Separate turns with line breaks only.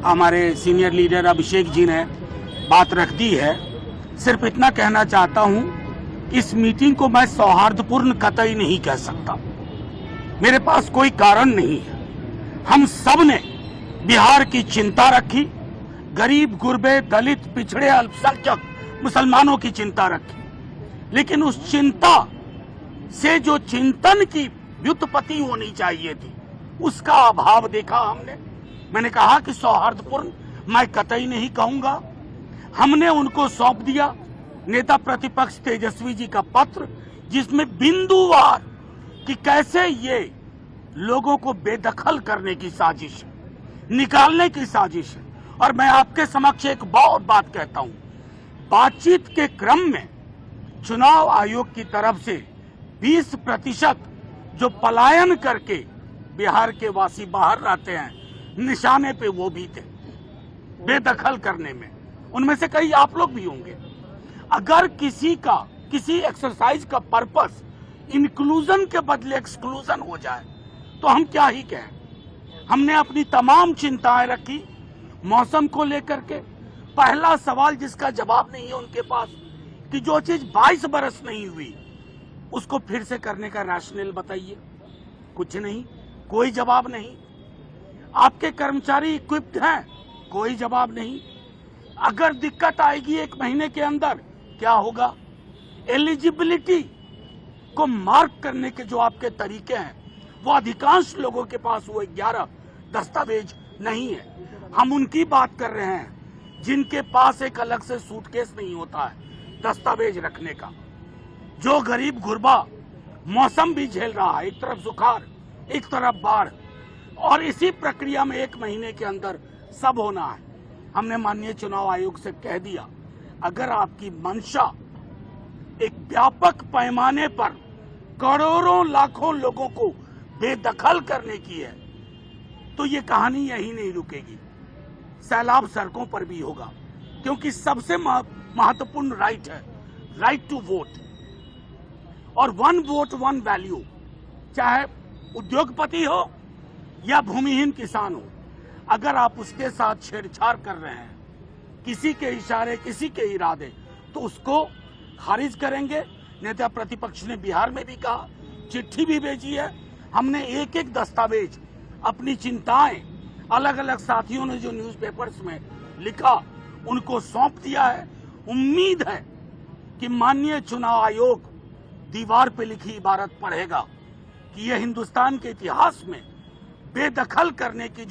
हमारे senior leader Abhishek ji ने बात रख दी है। सिर्फ इतना कहना चाहता हूं, इस मीटिंग को मैं सौहार्दपूर्ण कतई नहीं कह सकता। मेरे पास कोई कारण नहीं है। हम सब ने बिहार की चिंता रखी, गरीब गुरबे दलित पिछड़े अल्पसंख्यक मुसलमानों की चिंता रखी, लेकिन उस चिंता से जो चिंतन की व्युत्पत्ति होनी चाहिए थी उसका अभाव देखा हमने। मैंने कहा कि सौहार्दपूर्ण मैं कतई नहीं कहूंगा। हमने उनको सौंप दिया नेता प्रतिपक्ष तेजस्वी जी का पत्र, जिसमें बिंदुवार कि कैसे ये लोगों को बेदखल करने की साजिश है, निकालने की साजिश है। और मैं आपके समक्ष एक बहुत बात कहता हूं, बातचीत के क्रम में चुनाव आयोग की तरफ से 20% जो पलायन करके बिहार के वासी बाहर रहते हैं, निशाने पे वो भी थे बेदखल करने में। उनमें से कई आप लोग भी होंगे। अगर किसी एक्सरसाइज का पर्पस इंक्लूजन के बदले एक्सक्लूजन हो जाए तो हम क्या ही कहें। हमने अपनी तमाम चिंताएं रखी मौसम को लेकर के। पहला सवाल जिसका जवाब नहीं है उनके पास कि जो चीज 22 बरस नहीं हुई उसको फिर से करने का रैशनल बताइए। कुछ नहीं, कोई जवाब नहीं। आपके कर्मचारी इक्विप्ड हैं, कोई जवाब नहीं। अगर दिक्कत आएगी 1 महीने के अंदर क्या होगा। एलिजिबिलिटी को मार्क करने के जो आपके तरीके हैं वो अधिकांश लोगों के पास वो 11 दस्तावेज नहीं है। हम उनकी बात कर रहे हैं जिनके पास एक अलग से सूटकेस नहीं होता है दस्तावेज रखने का। जो गरीब गुरबा मौसम भी झेल रहा है, एक तरफ सुखाड़ एक तरफ बाढ़, और इसी प्रक्रिया में 1 महीने के अंदर सब होना है। हमने माननीय चुनाव आयोग से कह दिया, अगर आपकी मंशा एक व्यापक पैमाने पर करोड़ों लाखों लोगों को बेदखल करने की है तो ये कहानी यही नहीं रुकेगी। सैलाब सड़कों पर भी होगा, क्योंकि सबसे महत्वपूर्ण राइट है राइट टू वोट, और 1 वोट 1 वैल्यू। चाहे उद्योगपति हो या भूमिहीन किसान हो, अगर आप उसके साथ छेड़छाड़ कर रहे हैं, किसी के इशारे किसी के इरादे, तो उसको खारिज करेंगे। नेता प्रतिपक्ष ने बिहार में भी कहा, चिट्ठी भी भेजी है। हमने एक एक दस्तावेज अपनी चिंताएं अलग अलग साथियों ने जो न्यूज़पेपर्स में लिखा उनको सौंप दिया है। उम्मीद है कि माननीय चुनाव आयोग दीवार पे लिखी इबारत पढ़ेगा कि यह हिंदुस्तान के इतिहास में बेदखल करने की जो